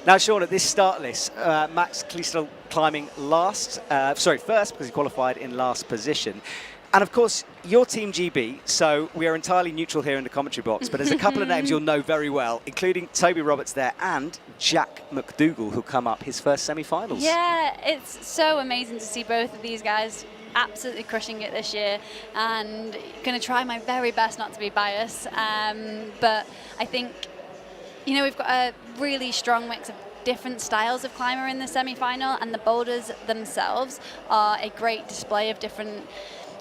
Now, Shauna, at this start list, Max Kliesel climbing first, because he qualified in last position. And of course, your Team GB, so we are entirely neutral here in the commentary box, but there's a couple of names you'll know very well, including Toby Roberts there and Jack McDougall, who'll come up his first semi-finals. Yeah, it's so amazing to see both of these guys absolutely crushing it this year, and going to try my very best not to be biased. But I think, you know, we've got a really strong mix of different styles of climber in the semi-final, and the boulders themselves are a great display of different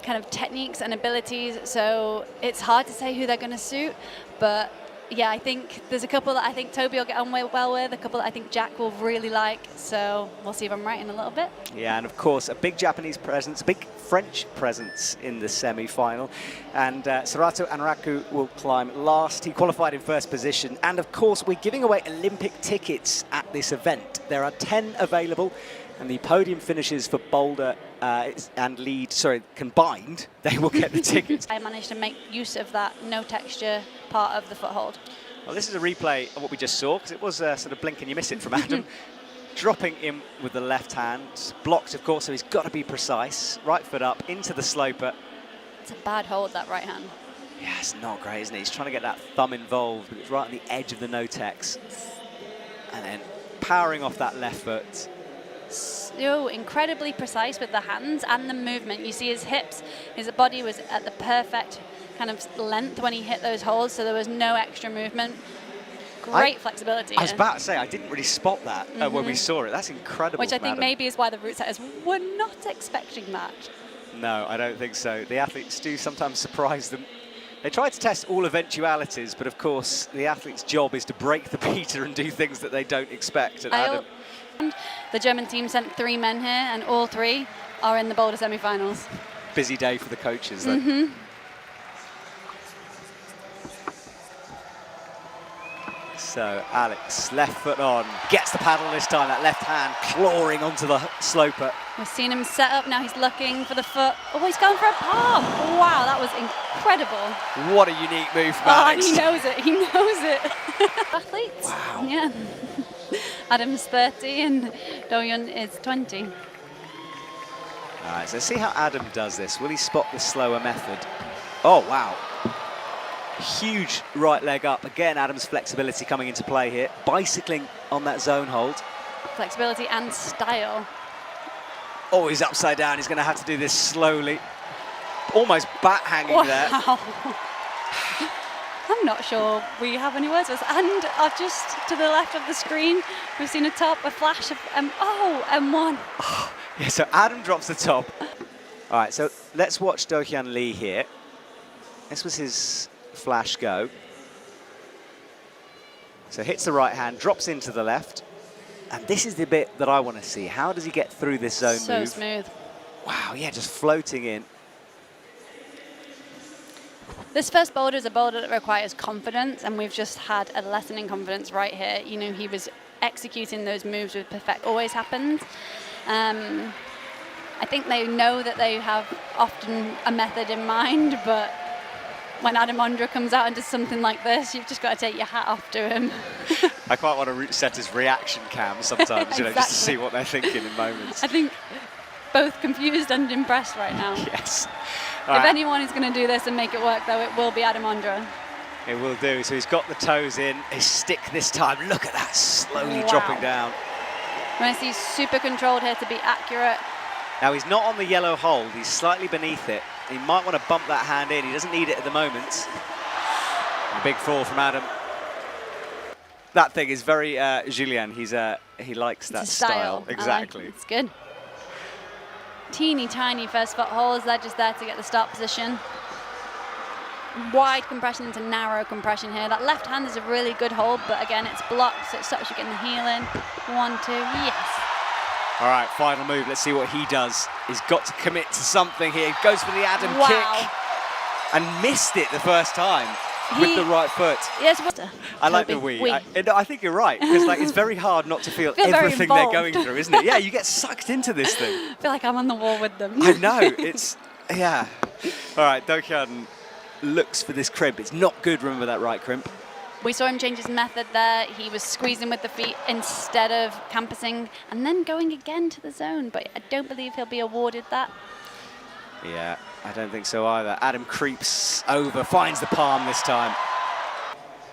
kind of techniques and abilities, so it's hard to say who they're going to suit, but yeah, I think there's a couple that I think Toby will get on well with, a couple that I think Jack will really like, so we'll see if I'm right in a little bit. Yeah, and of course a big Japanese presence, a big French presence in the semi-final, and Serato Anraku will climb last. He qualified in first position, and of course we're giving away Olympic tickets at this event. There are 10 available, and the podium finishes for Boulder and Lead, combined, they will get the tickets. I managed to make use of that no texture part of the foothold. Well, this is a replay of what we just saw, because it was sort of blink and you miss it from Adam. Dropping in with the left hand, blocked of course, so he's got to be precise. Right foot up into the sloper. It's a bad hold, that right hand. Yeah, it's not great, isn't it? He's trying to get that thumb involved, but it's right on the edge of the no-tex. And then powering off that left foot. So incredibly precise with the hands and the movement. You see his hips, his body was at the perfect kind of length when he hit those holds, so there was no extra movement. Great flexibility. I was about to say, I didn't really spot that when we saw it. That's incredible. Which I think maybe is why the route setters were not expecting that. No, I don't think so. The athletes do sometimes surprise them. They try to test all eventualities, but of course the athlete's job is to break the beater and do things that they don't expect. And Adam, the German team sent 3 men here, and all 3 are in the Boulder semi-finals. Busy day for the coaches, though. So Alex, left foot on, gets the paddle this time, that left hand clawing onto the sloper. We've seen him set up, now he's looking for the foot. Oh, he's going for a palm. Wow, that was incredible. What a unique move from Alex. And he knows it, he knows it. Athletes. Wow. Yeah. Adam's 30 and Doyon is 20. All right, so see how Adam does this. Will he spot the slower method? Oh, wow. Huge right leg up. Again, Adam's flexibility coming into play here. Bicycling on that zone hold. Flexibility and style. Oh, he's upside down. He's going to have to do this slowly. Almost bat hanging there. I'm not sure we have any words for this. And just to the left of the screen, we've seen a flash of, M1. Oh, yeah, so Adam drops the top. All right, so let's watch Do-Hyun Lee here. This was his flash go. So hits the right hand, drops into the left. And this is the bit that I want to see. How does he get through this zone move? So smooth. Wow, yeah, just floating in. This first boulder is a boulder that requires confidence, and we've just had a lesson in confidence right here. You know, he was executing those moves with perfect, always happens. I think they know that they have often a method in mind, but when Adam Ondra comes out and does something like this, you've just got to take your hat off to him. I quite want to set his reaction cam sometimes, you know, just to see what they're thinking in moments. I think both confused and impressed right now. Yes. If anyone is going to do this and make it work, though, it will be Adam Ondra. It will do. So he's got the toes in, his stick this time. Look at that, slowly dropping down. When I see super controlled here to be accurate. Now he's not on the yellow hold, he's slightly beneath it. He might want to bump that hand in, he doesn't need it at the moment. A big fall from Adam. That thing is very Julien, he likes that style. Exactly. It's good. Teeny tiny first foot holds, they're just there to get the start position. Wide compression into narrow compression here. That left hand is a really good hold, but again, it's blocked, so it stops you getting the heel in. 1, 2, yes. All right, final move. Let's see what he does. He's got to commit to something here. He goes for the Adam kick and missed it the first time with the right foot. Yes, I like the wee. I think you're right, because like, it's very hard not to feel everything they're going through, isn't it? Yeah, you get sucked into this thing. I feel like I'm on the wall with them. I know, it's, yeah. All right, Do-Hyun looks for this crimp. It's not good, remember that right crimp. We saw him change his method there. He was squeezing with the feet instead of campusing and then going again to the zone. But I don't believe he'll be awarded that. Yeah, I don't think so either. Adam creeps over, finds the palm this time.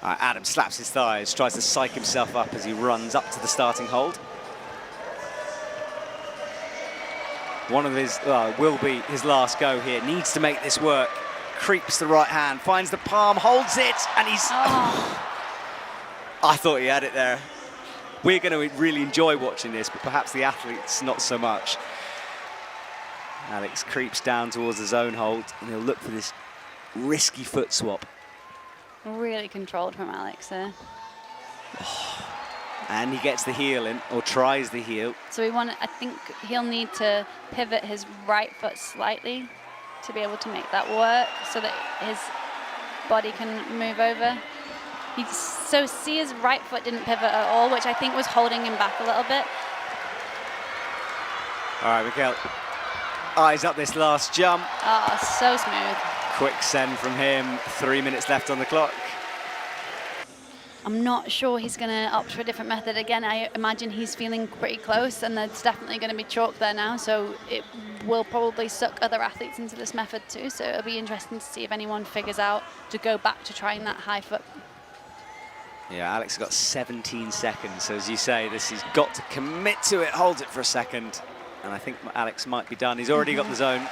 Adam slaps his thighs, tries to psych himself up as he runs up to the starting hold. One of his, will be his last go here. Needs to make this work. Creeps the right hand, finds the palm, holds it, and he's... Oh. I thought he had it there. We're going to really enjoy watching this, but perhaps the athletes not so much. Alex creeps down towards the zone hold, and he'll look for this risky foot swap. Really controlled from Alex there. Oh. And he gets the heel in, or tries the heel. So I think he'll need to pivot his right foot slightly to be able to make that work so that his body can move over. So see, his right foot didn't pivot at all, which I think was holding him back a little bit. All right, Mikael, eyes up this last jump. Oh, so smooth. Quick send from him, 3 minutes left on the clock. I'm not sure he's going to opt for a different method. Again, I imagine he's feeling pretty close, and there's definitely going to be chalk there now, so it will probably suck other athletes into this method too, so it'll be interesting to see if anyone figures out to go back to trying that high foot. Yeah, Alex has got 17 seconds, so as you say, he's got to commit to it, holds it for a second, and I think Alex might be done. He's already got the zone.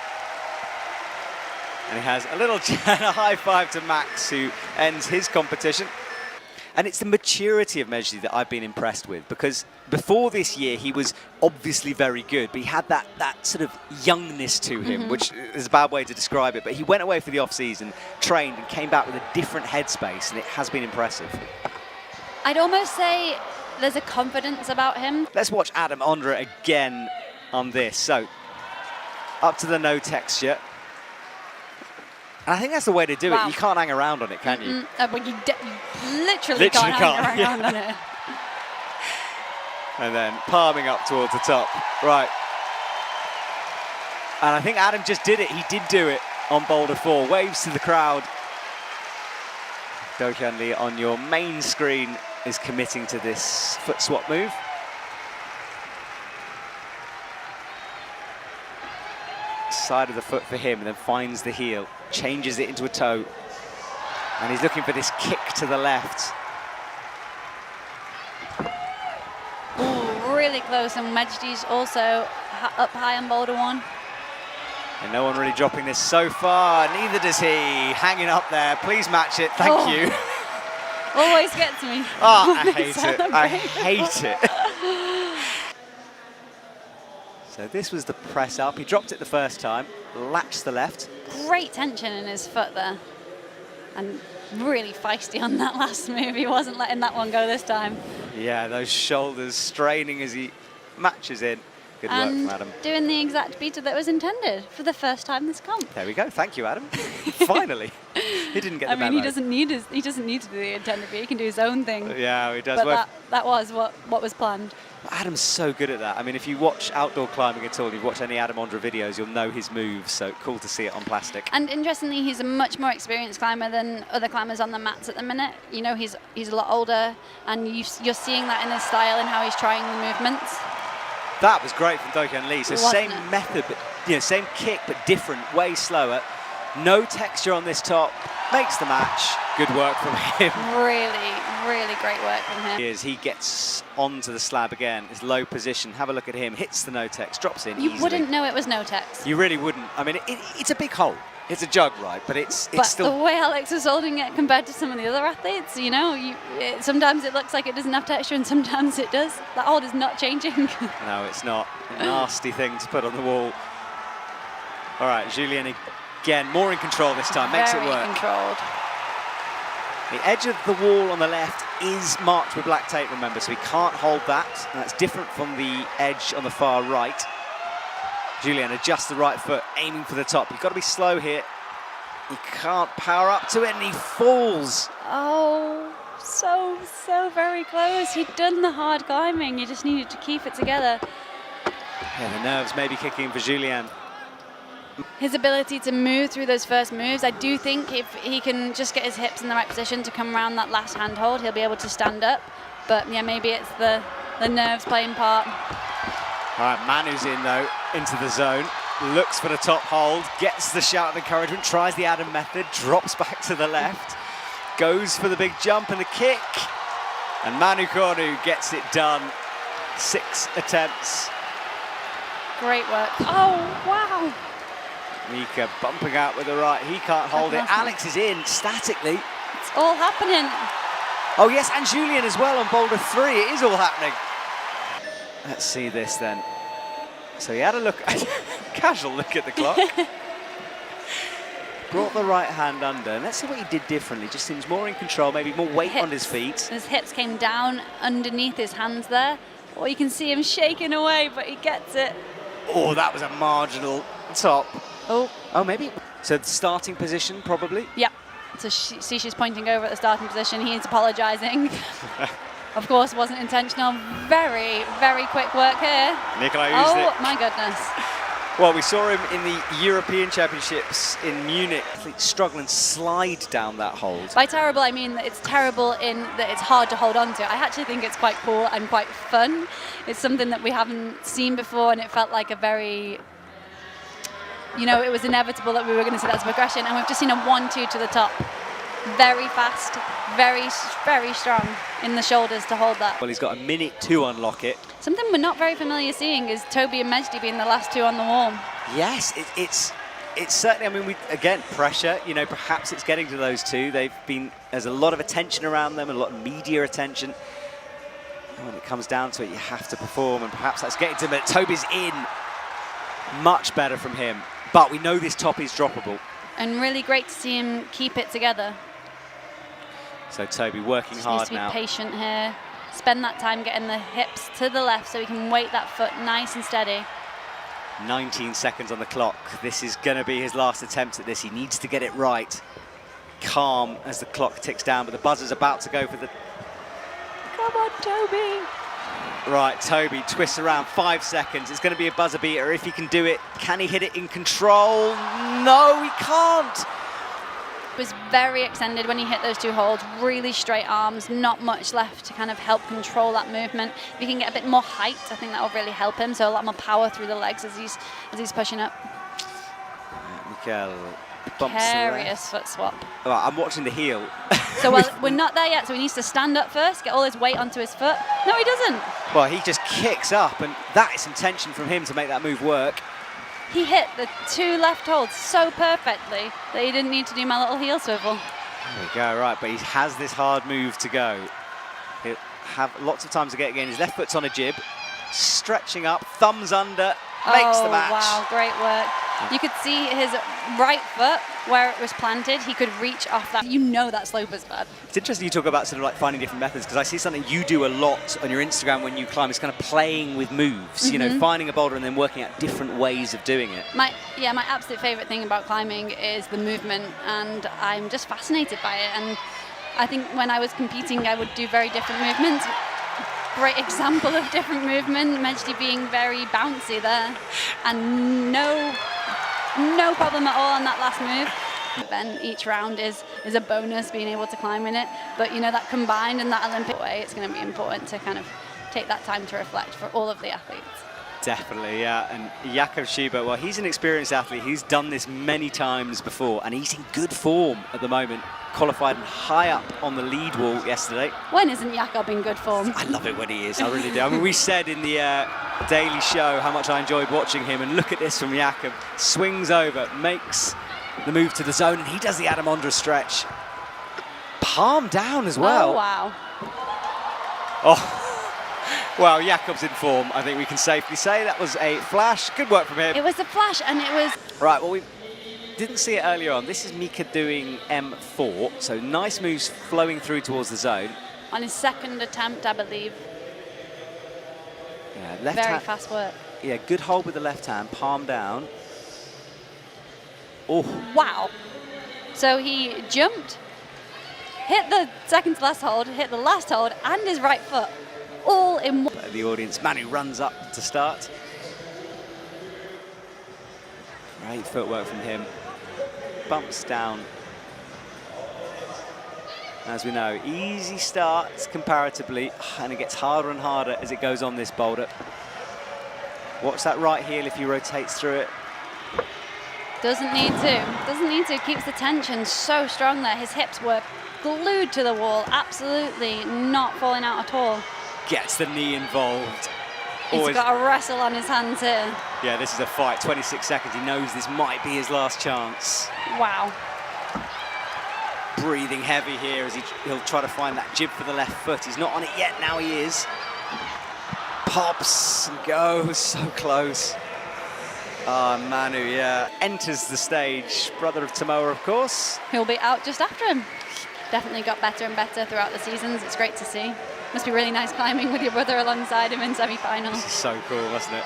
And he has a little a high five to Max, who ends his competition. And it's the maturity of Mejdi that I've been impressed with, because before this year he was obviously very good, but he had that sort of youngness to him, which is a bad way to describe it. But he went away for the off-season, trained, and came back with a different headspace, and it has been impressive. I'd almost say there's a confidence about him. Let's watch Adam Ondra again on this. So, up to the no texture. And I think that's the way to do it. You can't hang around on it, can you? Well, you literally can't hang around on it. And then palming up towards the top. Right. And I think Adam just did it. He did do it on Boulder 4. Waves to the crowd. Do Hyun Lee on your main screen is committing to this foot swap move. Side of the foot for him, and then finds the heel, changes it into a toe, and he's looking for this kick to the left. Ooh, really close, and Mejdi's also up high on Boulder 1. And no one really dropping this so far, neither does he. Hanging up there, please match it, thank you. Always gets me. Oh, I hate it, I hate it. So this was the press up. He dropped it the first time, latched the left. Great tension in his foot there. And really feisty on that last move. He wasn't letting that one go this time. Yeah, those shoulders straining as he matches in. Good work from Adam. Doing the exact beater that was intended for the first time this comp. There we go. Thank you, Adam. Finally. He didn't get the memo. I mean, he doesn't need to do the intended beat. He can do his own thing. Yeah, he does. But that was what was planned. Adam's so good at that. I mean, if you watch outdoor climbing at all, you've watched any Adam Ondra videos, you'll know his moves, so cool to see it on plastic. And interestingly, he's a much more experienced climber than other climbers on the mats at the minute. You know, he's a lot older, and you're seeing that in his style and how he's trying the movements. That was great from Do Hyun Lee. So same method, but same kick, but different, way slower. No texture on this top, makes the match. Good work from him. Really, really great work from him. He gets onto the slab again, his low position. Have a look at him, hits the no-tex, drops in You easily. wouldn't know it was no-tex. You really wouldn't. I mean, it's a big hole. It's a jug, right? But it's still... the way Alex was holding it compared to some of the other athletes, you know, sometimes it looks like it doesn't have texture and sometimes it does. That hold is not changing. No, it's not. A nasty thing to put on the wall. All right, Julien again, more in control this time, makes it work. Very controlled. The edge of the wall on the left is marked with black tape, remember, so he can't hold that. And that's different from the edge on the far right. Julien adjusts the right foot, aiming for the top. You've got to be slow here. He can't power up to it, and he falls. Oh, so very close. He'd done the hard climbing. He just needed to keep it together. Yeah, the nerves maybe kicking in for Julien. His ability to move through those first moves, I do think if he can just get his hips in the right position to come around that last handhold, he'll be able to stand up. But yeah, maybe it's the nerves playing part. All right, Manu's in though, into the zone, looks for the top hold, gets the shout of encouragement, tries the Adam method, drops back to the left, goes for the big jump and the kick, and Manu Cornu gets it done. 6 attempts. Great work. Oh, wow. Mika bumping out with the right, he can't hold it. Alex is in statically. It's all happening. Oh yes, and Julian as well on Boulder 3, it is all happening. Let's see this then. So he had a look, casual look at the clock. Brought the right hand under, and let's see what he did differently. Just seems more in control, maybe more weight on his feet. His hips came down underneath his hands there. Or you can see him shaking away, but he gets it. Oh, that was a marginal top. Oh. Oh, maybe. So the starting position, probably? Yep. So she's pointing over at the starting position. He's apologising. Of course, wasn't intentional. Very, very quick work here. Nikolai Oh, my goodness. Well, we saw him in the European Championships in Munich struggle and slide down that hold. By terrible, I mean that it's terrible in that it's hard to hold on to. I actually think it's quite cool and quite fun. It's something that we haven't seen before, and it felt like a very, you know, it was inevitable that we were going to see that as progression, and we've just seen a 1-2 to the top. Very fast, very, very strong in the shoulders to hold that. Well, he's got a minute to unlock it. Something we're not very familiar seeing is Toby and Mejdi being the last two on the wall. Yes, it's certainly, I mean, again, pressure, you know, perhaps it's getting to those two. There's a lot of attention around them, a lot of media attention. And when it comes down to it, you have to perform, and perhaps that's getting to him. But Toby's in. Much better from him. But we know this top is droppable. And really great to see him keep it together. So Toby working hard now. Needs to be patient here. Spend that time getting the hips to the left so he can weight that foot nice and steady. 19 seconds on the clock. This is going to be his last attempt at this. He needs to get it right. Calm as the clock ticks down, but the buzzer's about to go for the... Come on, Toby. Right, Toby twists around, 5 seconds. It's going to be a buzzer beater if he can do it. Can he hit it in control? No, he can't. Was very extended when he hit those two holds, really straight arms, not much left to kind of help control that movement. If he can get a bit more height, I think that will really help him, so a lot more power through the legs as he's pushing up. Mikael bumps Precarious foot swap. Well, I'm watching the heel. So well, we're not there yet, so he needs to stand up first, get all his weight onto his foot. No, he doesn't. Well, he just kicks up, and that is some tension from him to make that move work. He hit the two left holds so perfectly that he didn't need to do my little heel swivel. There we go, right, but he has this hard move to go. He'll have lots of time to get again. His left foot's on a jib, stretching up, thumbs under, makes the match. Wow, great work. You could see his right foot, where it was planted, he could reach off that. You know that slope is bad. It's interesting you talk about sort of like finding different methods, because I see something you do a lot on your Instagram when you climb, is kind of playing with moves, you know, finding a boulder and then working out different ways of doing it. My absolute favourite thing about climbing is the movement, and I'm just fascinated by it. And I think when I was competing, I would do very different movements. Great example of different movement, Mejdi being very bouncy there, and no problem at all on that last move. Then each round is a bonus being able to climb in it, but you know, that combined in that Olympic way, it's going to be important to kind of take that time to reflect for all of the athletes. Definitely, yeah. And Jakob Schubert, well, he's an experienced athlete. He's done this many times before, and he's in good form at the moment. Qualified high up on the lead wall yesterday. When isn't Jakob in good form? I love it when he is, I really do. I mean, we said in the Daily Show how much I enjoyed watching him, and look at this from Jakob. Swings over, makes the move to the zone, and he does the Adam Ondra stretch. Palm down as well. Oh, wow. Oh. Well, Jakob's in form, I think we can safely say. That was a flash. Good work from him. It was a flash, and it was... Right, well, we didn't see it earlier on. This is Mika doing M4, so nice moves flowing through towards the zone. On his second attempt, I believe. Yeah, left Very hand, fast work. Yeah, good hold with the left hand, palm down. Oh. Wow. So he jumped, hit the second to last hold, hit the last hold, and his right foot. All in one. The audience, Manu runs up to start. Great footwork from him. Bumps down. As we know, easy starts comparatively, and it gets harder and harder as it goes on this boulder. Watch that right heel if he rotates through it. Doesn't need to, keeps the tension so strong there. His hips were glued to the wall, absolutely not falling out at all. Gets the knee involved. He's got a wrestle on his hands here. Yeah, this is a fight, 26 seconds. He knows this might be his last chance. Wow. Breathing heavy here as he'll try to find that jib for the left foot. He's not on it yet, now he is. Pops and goes, so close. Manu, yeah, enters the stage. Brother of Tomoa, of course. He'll be out just after him. Definitely got better and better throughout the seasons. It's great to see. Must be really nice climbing with your brother alongside him in semi-final. This is so cool, wasn't it?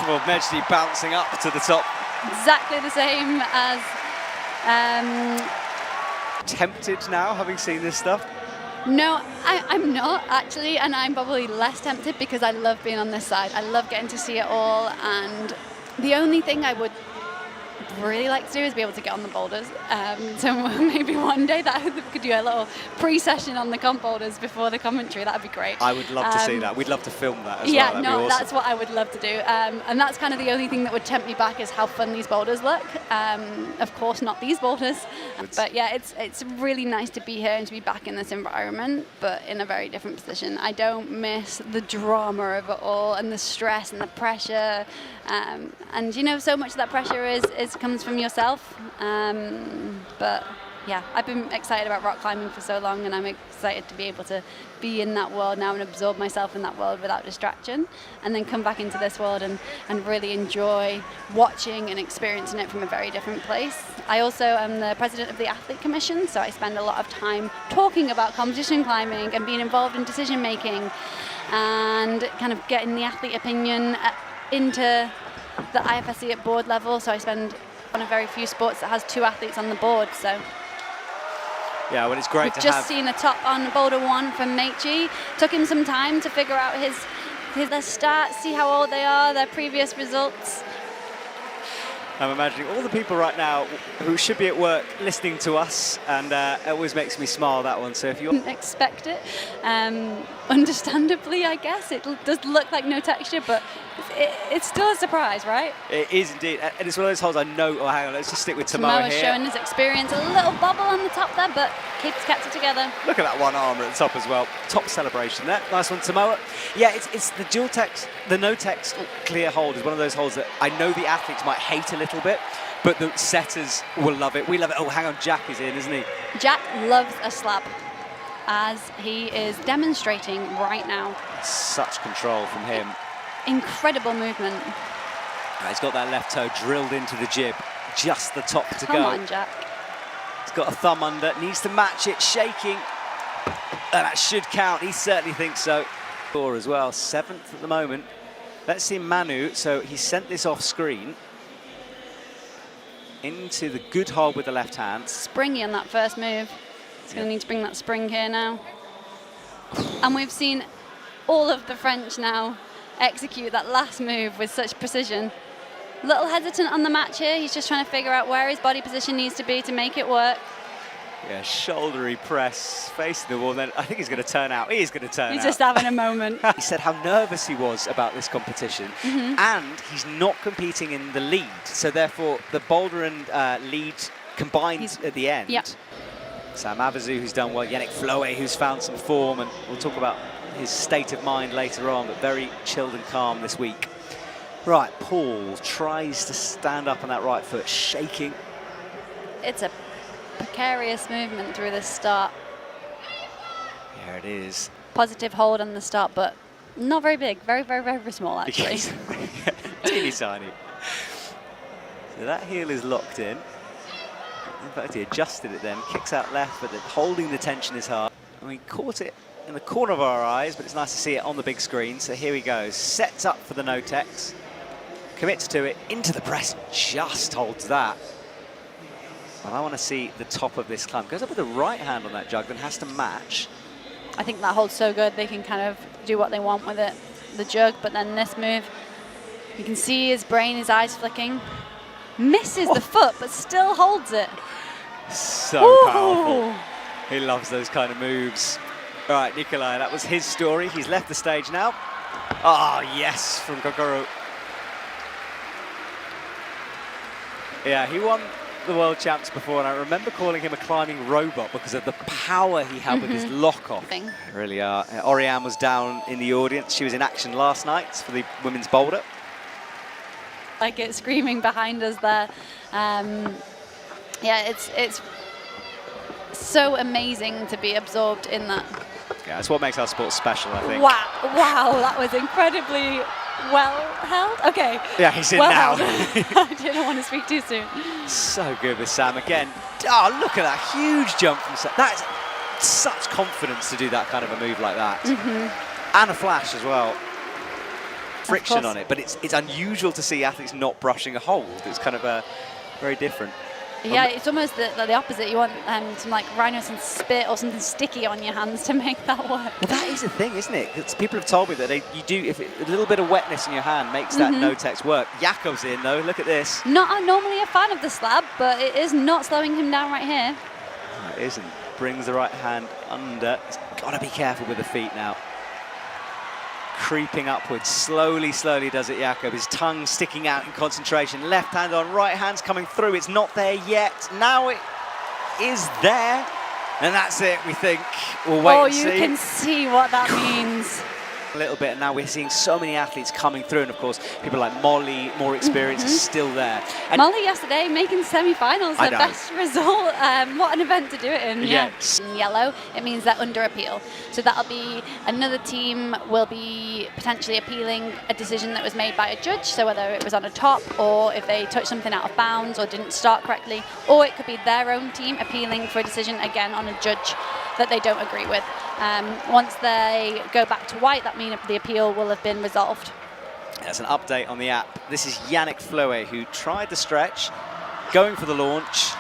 Well, Mejdi bouncing up to the top. Exactly the same as... Tempted now, having seen this stuff? No, I'm not actually, and I'm probably less tempted because I love being on this side. I love getting to see it all, and the only thing I would really like to do is be able to get on the boulders. So maybe one day that we could do a little pre-session on the comp boulders before the commentary. That'd be great. I would love to see that. We'd love to film that as well. Yeah, That'd no, be awesome. that's what I would love to do. And that's kind of the only thing that would tempt me back is how fun these boulders look. Of course, not these boulders. But yeah, it's really nice to be here and to be back in this environment, but in a very different position. I don't miss the drama of it all and the stress and the pressure. And you know, so much of that pressure comes from yourself. But yeah, I've been excited about rock climbing for so long, and I'm excited to be able to be in that world now and absorb myself in that world without distraction, and then come back into this world and really enjoy watching and experiencing it from a very different place. I also am the president of the Athlete Commission, so I spend a lot of time talking about competition climbing and being involved in decision making and kind of getting the athlete opinion into the IFSC at board level. So I spend one of very few sports that has 2 athletes on the board. So yeah, well, it's great we've to just have... seen a top on Boulder 1 from Meiji. Took him some time to figure out their stats, see how old they are, their previous results. I'm imagining all the people right now who should be at work listening to us, and it always makes me smile, that one. So if you didn't expect it, understandably, I guess. It does look like no texture, but it's still a surprise, right? It is indeed, and it's one of those holes I know. Oh, hang on, let's just stick with Tomoa here. showing his experience. A little bobble on the top there, but kept it together. Look at that one armour at the top as well. Top celebration there. Nice one, Tomoa. Yeah, it's the dual text, the no text clear hold is one of those holes that I know the athletes might hate a little bit, but the setters will love it. We love it. Oh, hang on, Jack is in, isn't he? Jack loves a slab, as he is demonstrating right now. Such control from him. Incredible movement. He's got that left toe drilled into the jib. Just the top to go. Come on, Jack. He's got a thumb under, needs to match it, shaking. And that should count. He certainly thinks so. Score as well, 7th at the moment. Let's see Manu. So he sent this off screen into the good hold with the left hand. Springy on that first move. He's going to need to bring that spring here now. And we've seen all of the French now execute that last move with such precision. Little hesitant on the match here. He's just trying to figure out where his body position needs to be to make it work. Yeah, shouldery press, facing the wall. Then I think he's going to turn out. He is going to turn out. He's just having a moment. He said how nervous he was about this competition, and he's not competing in the lead. So therefore, the boulder and lead combined at the end. Yep. Sam Avizu, who's done well. Yannick Floe, who's found some form, and we'll talk about his state of mind later on, but very chilled and calm this week. Right, Paul tries to stand up on that right foot, shaking. It's a precarious movement through the start. Here it is. Positive hold on the start, but not very big. Very, very, very small, actually. Teeny tiny. So that heel is locked in. In fact, he adjusted it then, kicks out left, but holding the tension is hard. And we caught it in the corner of our eyes, but it's nice to see it on the big screen. So here he goes, sets up for the no-tex, commits to it, into the press, just holds that. And I want to see the top of this climb. Goes up with the right hand on that jug, then has to match. I think that holds so good, they can kind of do what they want with it, the jug, but then this move, You can see his brain, his eyes flicking. Misses the foot, but still holds it. So Ooh. powerful. He loves those kind of moves. All right, Nikolai, that was his story. He's left the stage now. Oh, yes, from Kokoro. Yeah, he won the world champs before, and I remember calling him a climbing robot because of the power he had with his lock-off. Really are. Oriane was down in the audience. She was in action last night for the women's boulder. Like it's screaming behind us there. Yeah, it's so amazing to be absorbed in that. Yeah, that's what makes our sport special, I think. Wow, that was incredibly well held. Okay. Yeah, he's in well now. I didn't want to speak too soon. So good with Sam again. Oh, look at that huge jump from Sam. That's such confidence to do that kind of a move like that. And a flash as well. Friction on it, but it's unusual to see athletes not brushing a hold. It's kind of very different. Yeah, it's almost the opposite. You want some like rhinoceros spit or something sticky on your hands to make that work. Well, that is the thing, isn't it? People have told me that a little bit of wetness in your hand makes that no-tex work. Jakob's in though. Look at this. Not normally a fan of the slab, but it is not slowing him down right here. No, it isn't. Brings the right hand under. He's got to be careful with the feet now. Creeping upwards, slowly does it, Jakob. His tongue sticking out in concentration. Left hand on, right hand's coming through. It's not there yet. Now it is there. And that's it, we think. We'll wait and see. Oh, you can see what that means. A little bit, and now we're seeing so many athletes coming through, and of course, people like Molly, more experience, is still there. And Molly yesterday making semi-finals, the best result. What an event to do it in. Yeah. In yellow, it means they're under appeal. So that'll be another team will be potentially appealing a decision that was made by a judge. So whether it was on a top, or if they touched something out of bounds, or didn't start correctly, or it could be their own team appealing for a decision again on a judge that they don't agree with. Once they go back to white, that means the appeal will have been resolved. That's an update on the app. This is Yannick Fleuet, who tried the stretch, going for the launch.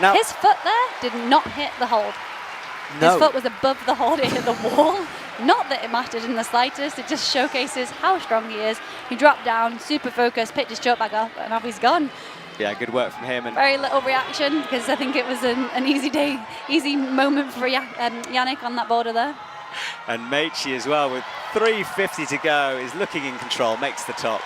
Now, his foot there did not hit the hold. No. His foot was above the hold, it hit the wall. Not that it mattered in the slightest, it just showcases how strong he is. He dropped down, super focused, picked his choke back up, and off he's gone. Yeah, good work from him. And very little reaction, because I think it was an easy moment for Yannick on that boulder there. And Meichi as well, with 3:50 to go, is looking in control, makes the top.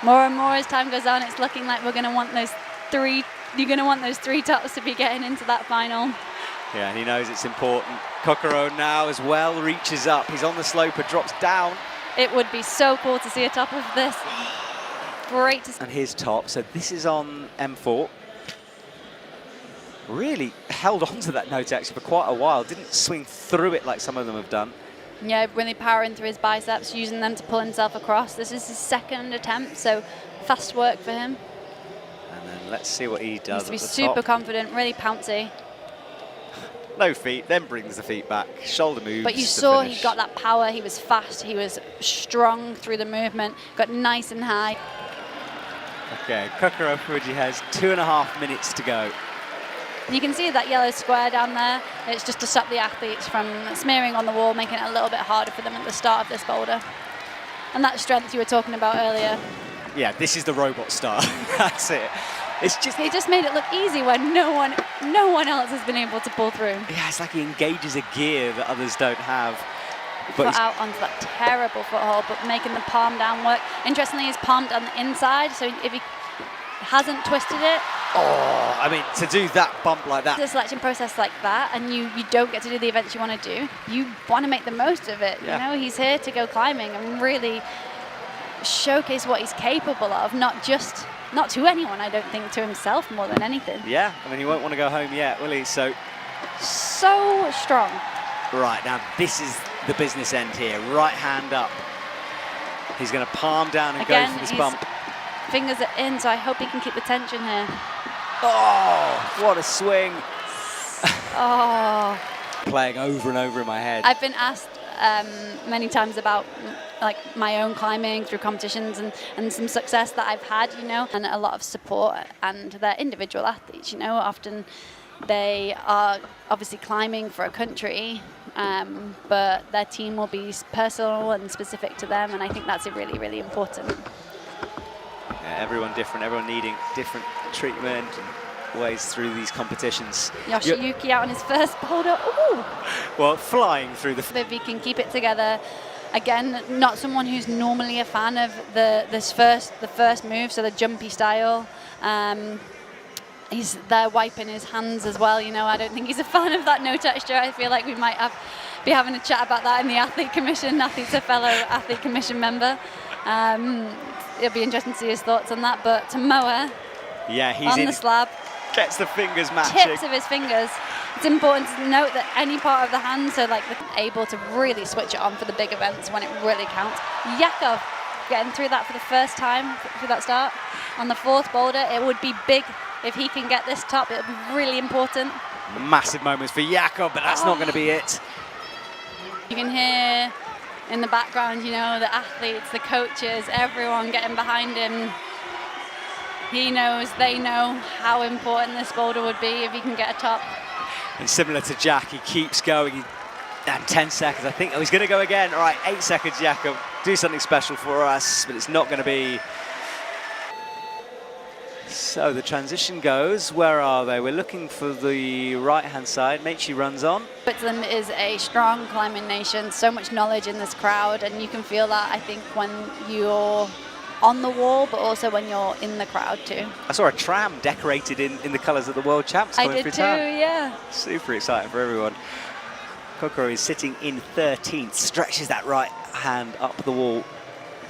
More and more as time goes on, it's looking like we're going to want those three. You're going to want those three tops to be getting into that final. Yeah, and he knows it's important. Kokoro now as well reaches up. He's on the slope, drops down. It would be so cool to see a top of this. Great to see. And his top, so this is on M4. Really held on to that no-tex for quite a while. Didn't swing through it like some of them have done. Yeah, really powering through his biceps, using them to pull himself across. This is his second attempt, so fast work for him. And then let's see what he does. He needs to be super confident, really pouncy. No feet, then brings the feet back. Shoulder moves. But you saw he got that power. He was fast. He was strong through the movement. Got nice and high. Okay, Kokoro Fuji has 2.5 minutes to go. You can see that yellow square down there. It's just to stop the athletes from smearing on the wall, making it a little bit harder for them at the start of this boulder. And that strength you were talking about earlier. Yeah, this is the robot star. That's it. It's just he just made it look easy when no one else has been able to pull through. Yeah, it's like he engages a gear that others don't have. But out onto that terrible foothold, but making the palm down work. Interestingly, he's palmed on the inside, so if he hasn't twisted it. Oh, I mean, to do that bump like that. The selection process like that, and you don't get to do the events you want to do, you want to make the most of it. Yeah. You know, he's here to go climbing and really showcase what he's capable of, not to anyone, I don't think, to himself more than anything. Yeah, I mean, he won't want to go home yet, will he? So strong. Right, now this is the business end here. Right hand up. He's going to palm down and go for this bump. Fingers are in, so I hope he can keep the tension here. Oh, what a swing. Oh. Playing over and over in my head. I've been asked many times about like my own climbing through competitions and some success that I've had, you know, and a lot of support, and they're individual athletes, you know, often they are obviously climbing for a country but their team will be personal and specific to them, and I think that's really, really important. Yeah, everyone different, everyone needing different treatment and ways through these competitions. Yoshiyuki out on his first boulder. Ooh. Well, flying through the... If he can keep it together. Again, not someone who's normally a fan of the first move, so the jumpy style. He's there wiping his hands as well. You know, I don't think he's a fan of that no texture. I feel like we might be having a chat about that in the Athlete Commission. Athlete's a fellow Athlete Commission member. It'll be interesting to see his thoughts on that. But Tomoe, yeah, he's on the slab, gets the fingers matching. Tips of his fingers. It's important to note that any part of the hand, so like able to really switch it on for the big events when it really counts. Yakov getting through that for the first time through that start. On the fourth boulder, it would be big if he can get this top. It would be really important. Massive moments for Yakov, but that's not going to be it. You can hear in the background, you know, the athletes, the coaches, everyone getting behind him. He knows, they know how important this boulder would be if he can get a top. And similar to Jack, he keeps going. And 10 seconds, I think. Oh, he's going to go again. All right, 8 seconds, Jakob. Do something special for us, but it's not going to be. So the transition goes. Where are they? We're looking for the right-hand side. Meichi runs on. Switzerland is a strong climbing nation. So much knowledge in this crowd, and you can feel that, I think, when you're on the wall, but also when you're in the crowd too. I saw a tram decorated in the colours of the world champs coming through town. I did too, yeah. Super exciting for everyone. Kokoro is sitting in 13th, stretches that right hand up the wall,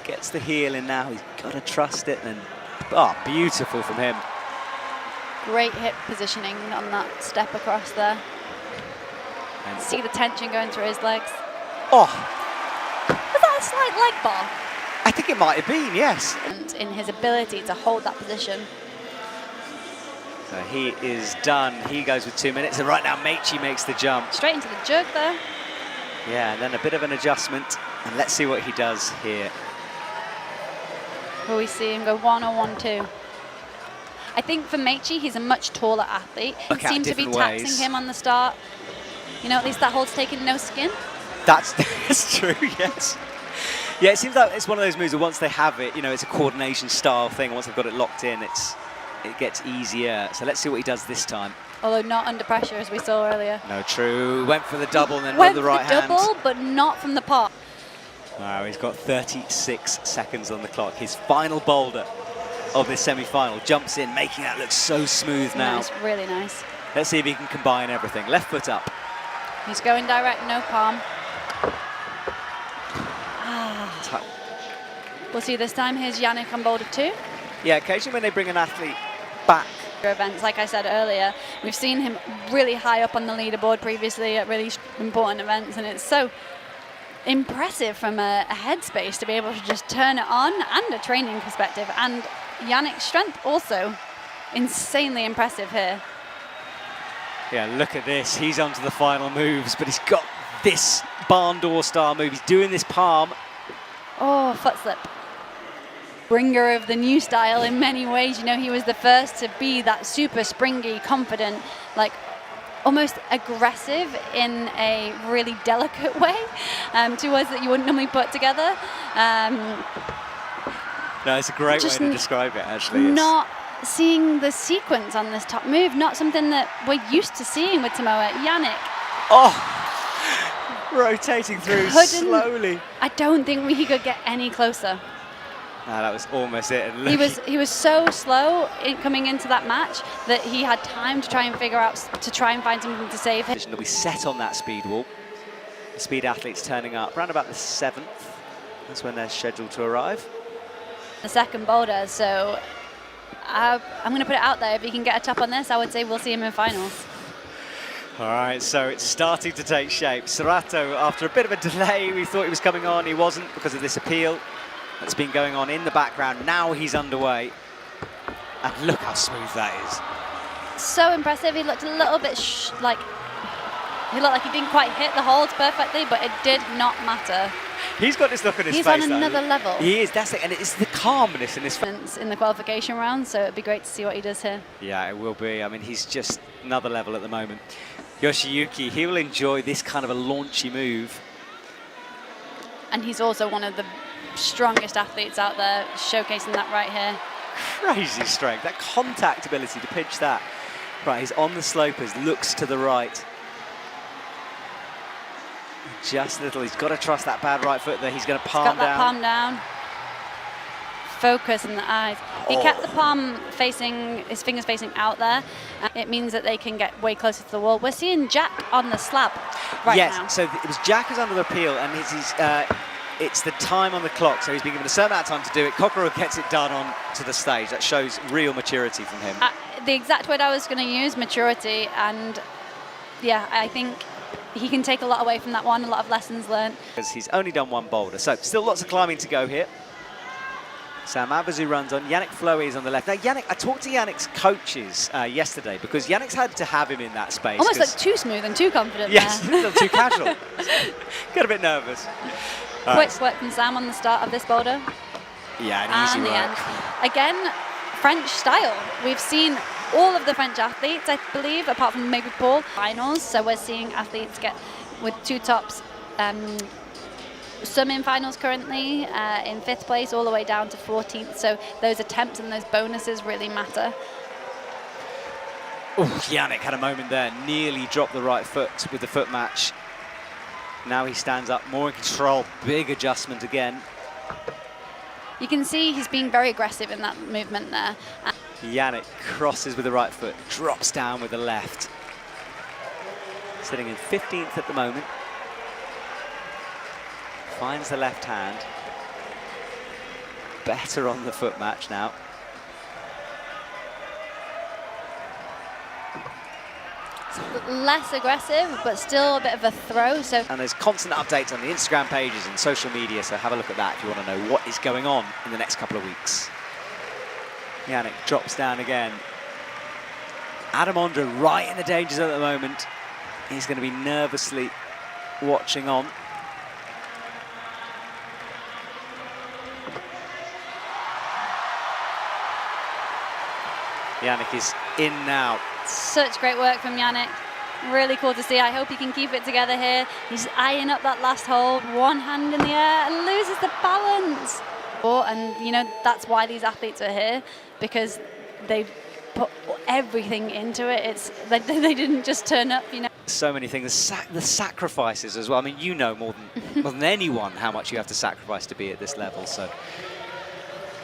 gets the heel in now. He's got to trust it, and beautiful from him. Great hip positioning on that step across there. And see the tension going through his legs. Oh! Was that a slight leg bar? I think it might have been, yes. And in his ability to hold that position. So he is done. He goes with 2 minutes, and right now Meichi makes the jump. Straight into the jug there. Yeah, and then a bit of an adjustment, and let's see what he does here. Will we see him go 1 or 1-2? I think for Meichi, he's a much taller athlete. It seemed to be taxing him on the start. You know, at least that hold's taken no skin. That's true, yes. Yeah, it seems like it's one of those moves that once they have it, you know, it's a coordination style thing. Once they've got it locked in, it gets easier. So let's see what he does this time. Although not under pressure, as we saw earlier. No, true. Went for the double and then with the right hand. Went for the double, but not from the pot. Wow, he's got 36 seconds on the clock. His final boulder of this semi-final jumps in, making that look so smooth now. Nice, really nice. Let's see if he can combine everything. Left foot up. He's going direct, no palm. We'll see this time. Here's Yannick on boulder 2. Yeah, occasionally when they bring an athlete back. Events, like I said earlier, we've seen him really high up on the leaderboard previously at really important events, and it's so impressive from a headspace to be able to just turn it on, and a training perspective. And Yannick's strength also insanely impressive here. Yeah, look at this. He's onto the final moves, but he's got this barn door style move. He's doing this palm. Oh, foot slip. Bringer of the new style in many ways. You know, he was the first to be that super springy, confident, like almost aggressive in a really delicate way, two words that you wouldn't normally put together. No, it's a great way to describe it, actually. Not seeing the sequence on this top move, not something that we're used to seeing with Tomoe. Yannick. Oh! Rotating through slowly. I don't think he could get any closer. No, that was almost it. And he was so slow coming into that match that he had time to try and figure out, to try and find something to save him. They'll be set on that speed wall. The speed athletes turning up around about the 7th. That's when they're scheduled to arrive. The second boulder, so I'm going to put it out there. If he can get a top on this, I would say we'll see him in finals. All right, so it's starting to take shape. Serato, after a bit of a delay, we thought he was coming on. He wasn't because of this appeal that's been going on in the background. Now he's underway. And look how smooth that is. So impressive. He looked a little bit he looked like he didn't quite hit the holds perfectly, but it did not matter. He's got this look on his face. He's on another level. He is, that's it. And it's the calmness in his face. In the qualification round, so it'd be great to see what he does here. Yeah, it will be. I mean, he's just another level at the moment. Yoshiyuki, he will enjoy this kind of a launchy move. And he's also one of the strongest athletes out there, showcasing that right here. Crazy strength, that contact ability to pitch that. Right, he's on the slopers, looks to the right. Just a little, he's got to trust that bad right foot there. He's going to palm down. He's got that palm down. Focus in the eyes. He kept the palm facing, his fingers facing out there. It means that they can get way closer to the wall. We're seeing Jack on the slab right now. Yes, so it was Jack who's under appeal, and it's the time on the clock, so he's been given a certain amount of time to do it. Cockerell gets it done on to the stage. That shows real maturity from him. The exact word I was going to use, maturity, and yeah, I think he can take a lot away from that one, a lot of lessons learned. Because he's only done one boulder, so still lots of climbing to go here. Sam Abazu runs on. Yannick Floe is on the left. Now, Yannick, I talked to Yannick's coaches yesterday because Yannick's had to have him in that space. Almost like too smooth and too confident. Yes, there. a little too casual. Got a bit nervous. Quick work from Sam on the start of this boulder. Yeah, an easy work. Again, French style. We've seen all of the French athletes, I believe, apart from maybe Paul, finals. So we're seeing athletes get with two tops. Some in finals currently, in 5th place, all the way down to 14th. So those attempts and those bonuses really matter. Oh, Yannick had a moment there, nearly dropped the right foot with the foot match. Now he stands up, more in control, big adjustment again. You can see he's being very aggressive in that movement there. Yannick crosses with the right foot, drops down with the left. Sitting in 15th at the moment. Finds the left hand. Better on the foot match now. Less aggressive, but still a bit of a throw. So, and there's constant updates on the Instagram pages and social media, so have a look at that if you want to know what is going on in the next couple of weeks. Yannick drops down again. Adam Ondra right in the danger zone at the moment. He's going to be nervously watching on. Yannick is in now. Such great work from Yannick. Really cool to see. I hope he can keep it together here. He's eyeing up that last hold, one hand in the air and loses the balance. And you know, that's why these athletes are here, because they've put everything into it. It's they didn't just turn up, you know. So many things, the sacrifices as well. I mean, you know more than anyone how much you have to sacrifice to be at this level. So.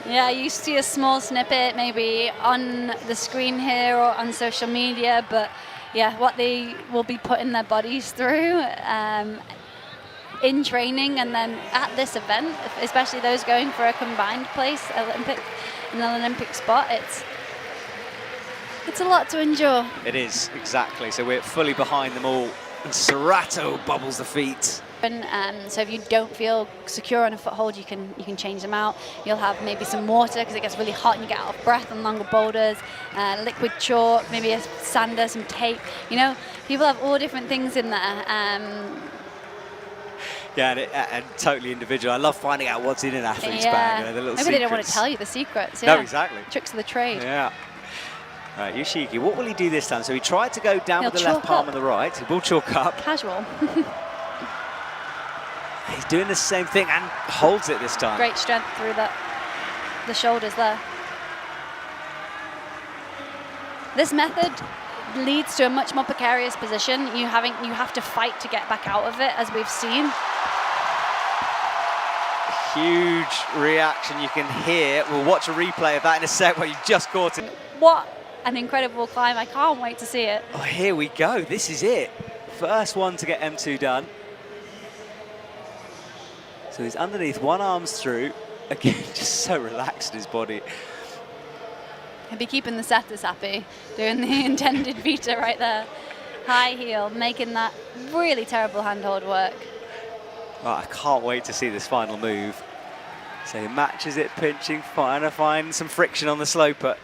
Yeah, you see a small snippet maybe on the screen here or on social media, but yeah, what they will be putting their bodies through in training and then at this event, especially those going for a combined place, an Olympic spot, it's a lot to endure. It is, exactly. So we're fully behind them all. And Serrato bubbles the feet. So if you don't feel secure on a foothold, you can change them out. You'll have maybe some water because it gets really hot and you get out of breath on longer boulders, liquid chalk, maybe a sander, some tape. You know, people have all different things in there. Yeah, and totally individual. I love finding out what's in an athlete's bag. You know, the little maybe secrets. They don't want to tell you the secrets. Yeah. No, exactly. Tricks of the trade. Yeah. All right, Yoshiyuki, what will he do this time? So he tried to go down with the left palm on the right. He will chalk up. Casual. He's doing the same thing and holds it this time. Great strength through the shoulders there. This method leads to a much more precarious position. You have to fight to get back out of it, as we've seen. Huge reaction you can hear. We'll watch a replay of that in a sec where you just caught it. What an incredible climb. I can't wait to see it. Oh, here we go. This is it. First one to get M2 done. So he's underneath, one arm's through. Again, just so relaxed in his body. He'll be keeping the setters happy, doing the intended vita right there. High heel, making that really terrible handhold work. Oh, I can't wait to see this final move. So he matches it, pinching, trying to find some friction on the sloper.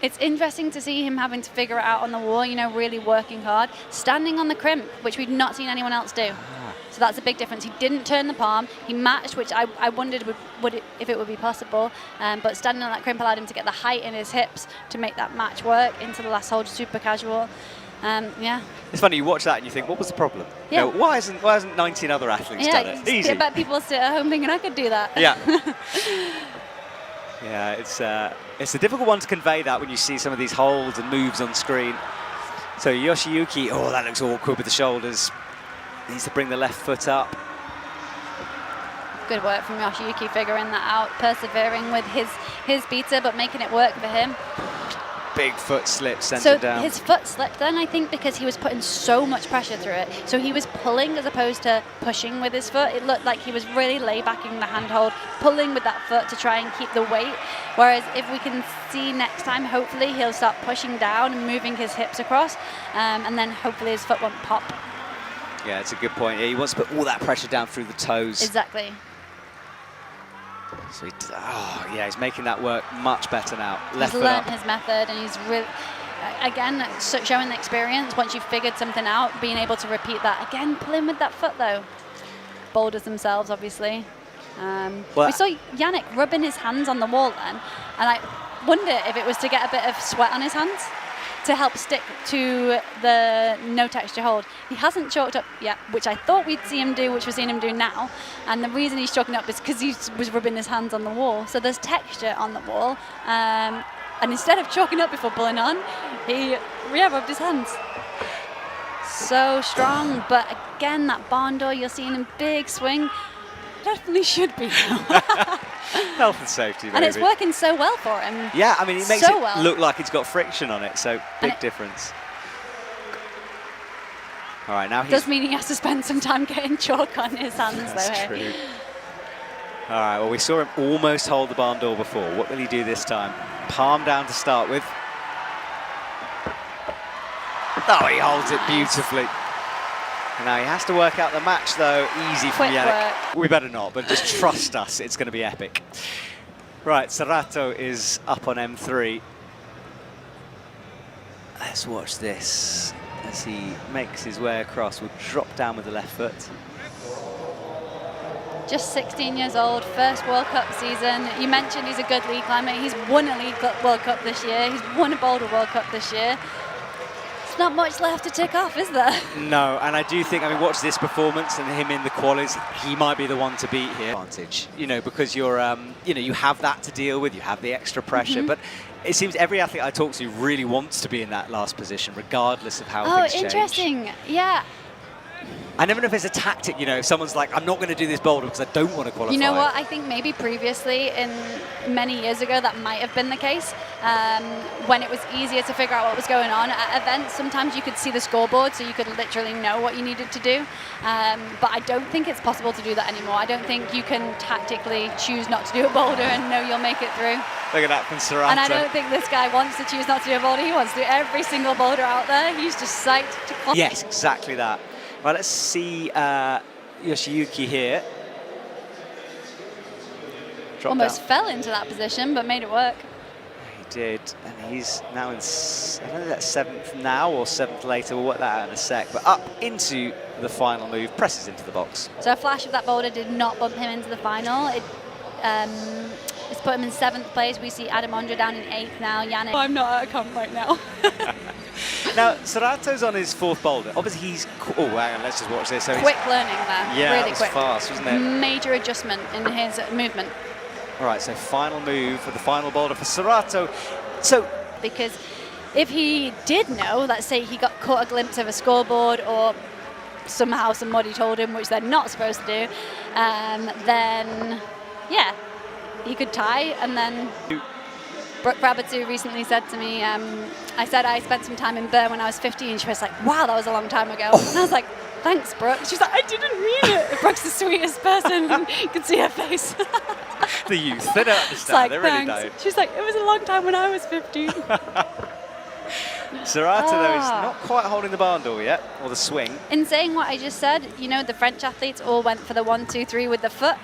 It's interesting to see him having to figure it out on the wall, you know, really working hard. Standing on the crimp, which we've not seen anyone else do. So that's a big difference. He didn't turn the palm. He matched, which I wondered if it would be possible. But standing on that crimp allowed him to get the height in his hips to make that match work into the last hold, super casual. Yeah. It's funny, you watch that and you think, what was the problem? Yeah. You know, why hasn't 19 other athletes done it? Easy. I bet people sit at home thinking I could do that. Yeah. Yeah, it's a difficult one to convey that when you see some of these holds and moves on screen. So Yoshiyuki, oh, that looks awkward with the shoulders. Needs to bring the left foot up. Good work from Yoshiyuki figuring that out, persevering with his beater, but making it work for him. Big foot slip, sent So it down. his foot slipped then, I think, because he was putting so much pressure through it. So he was pulling as opposed to pushing with his foot. It looked like he was really lay-backing the handhold, pulling with that foot to try and keep the weight. Whereas if we can see next time, hopefully he'll start pushing down and moving his hips across, and then hopefully his foot won't pop. Yeah, it's a good point. Yeah, he wants to put all that pressure down through the toes. Exactly. So he's making that work much better now. Left He's foot learned up. his method, and he's really, again, showing the experience. Once you've figured something out, being able to repeat that. Again, pulling with that foot, though. Boulders themselves, obviously. We saw Yannick rubbing his hands on the wall then, and I wonder if it was to get a bit of sweat on his hands to help stick to the no texture hold. He hasn't chalked up yet, which I thought we'd see him do, which we're seeing him do now. And the reason he's chalking up is because he was rubbing his hands on the wall. So there's texture on the wall. And instead of chalking up before pulling on, he rubbed his hands. So strong, but again, that barn door, you're seeing him big swing. Definitely should be now. Health and safety, maybe. And it's working so well for him. Yeah, I mean, it makes so it well. look like it's got friction on it, so big difference. All right, now Does mean he has to spend some time getting chalk on his hands, That's though. true. All right, well, we saw him almost hold the barn door before. What will he do this time? Palm down to start with. Oh, he holds it beautifully. And now he has to work out the match, though. Easy from Quick Yannick. We better not, but just trust us. It's going to be epic. Right, Serato is up on M3. Let's watch this as he makes his way across. We'll drop down with the left foot. Just 16 years old, first World Cup season. You mentioned he's a good league climber. He's won a League World Cup this year. He's won a Boulder World Cup this year. There's not much left to tick off, is there? No, and I do think, I mean, watch this performance and him in the qualies, he might be the one to beat here. Advantage, you know, because you're, you know, you have that to deal with, you have the extra pressure, but it seems every athlete I talk to really wants to be in that last position, regardless of how things change. Oh, interesting. Yeah. I never know if it's a tactic, you know, if someone's like, I'm not going to do this boulder because I don't want to qualify. You know what? I think maybe previously, in many years ago, that might have been the case. When it was easier to figure out what was going on at events, sometimes you could see the scoreboard, so you could literally know what you needed to do. But I don't think it's possible to do that anymore. I don't think you can tactically choose not to do a boulder and know you'll make it through. Look at that from Serato. And I don't think this guy wants to choose not to do a boulder. He wants to do every single boulder out there. He's just psyched to qualify. Yes, exactly that. Well, let's see Yoshiyuki here. Almost fell into that position, but made it work. He did, and he's now in, I don't know if that's 7th now or 7th later. We'll work that out in a sec. But up into the final move, presses into the box. So a flash of that boulder did not bump him into the final. It's put him in 7th place. We see Adam Ondra down in 8th now. Yannick. I'm not at a comp right now. Now, Serato's on his 4th boulder. Obviously, he's... Oh, hang on, let's just watch this. So quick learning there. Yeah, really it was quick. fast, wasn't it? Major adjustment in his movement. All right, so final move for the final boulder for Serato. So... Because if he did know, let's say he got caught a glimpse of a scoreboard or somehow somebody told him, which they're not supposed to do, then, yeah, he could tie and then... Brooke Brabatu recently said to me, I said I spent some time in Bern when I was 15. She was like, wow, that was a long time ago. And I was like, thanks, Brooke. She's like, I didn't mean it. Brooke's the sweetest person. You can see her face. The youth, they don't understand. Like, they really don't. She's like, it was a long time when I was 15. Serato, though, is not quite holding the barn door yet, or the swing. In saying what I just said, you know, the French athletes all went for the 1, 2, 3 with the foot,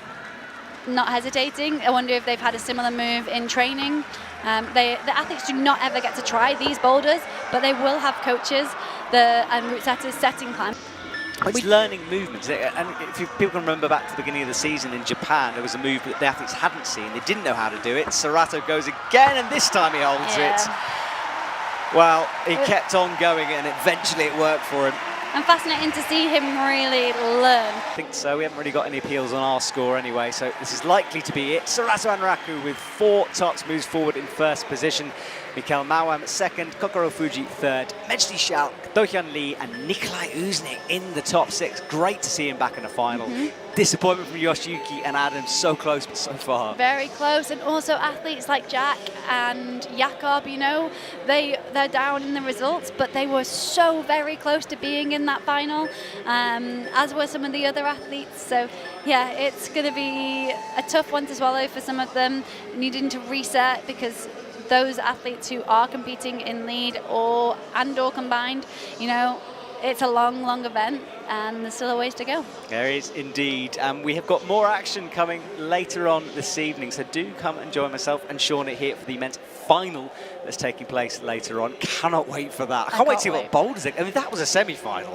not hesitating. I wonder if they've had a similar move in training. The athletes do not ever get to try these boulders, but they will have coaches and route setters setting climb. It's learning movements, and if people can remember back to the beginning of the season in Japan, there was a move that the athletes hadn't seen. They didn't know how to do it. Serato goes again, and this time he holds it. Well, he kept on going and eventually it worked for him. And fascinating to see him really learn. I think so. We haven't really got any appeals on our score anyway, so this is likely to be it. Sorato Anraku with 4 tops moves forward in first position. Mikael Mawam second, Kokoro Fuji third, Mejdi Shal, Do-hyun Lee and Nikolai Uznik in the top 6. Great to see him back in the final. Disappointment from Yoshiyuki and Adam, so close but so far. Very close, and also athletes like Jack and Jakob, you know, they're down in the results, but they were so very close to being in that final, as were some of the other athletes. So yeah, it's going to be a tough one to swallow for some of them, needing to reset, because those athletes who are competing in lead or combined, you know, it's a long event and there's still a ways to go. There is indeed. We have got more action coming later on this evening, so do come and join myself and Shauna here for the men's final that's taking place later on. Cannot wait for that. I can't wait to see what Boulder's. I mean, that was a semi-final.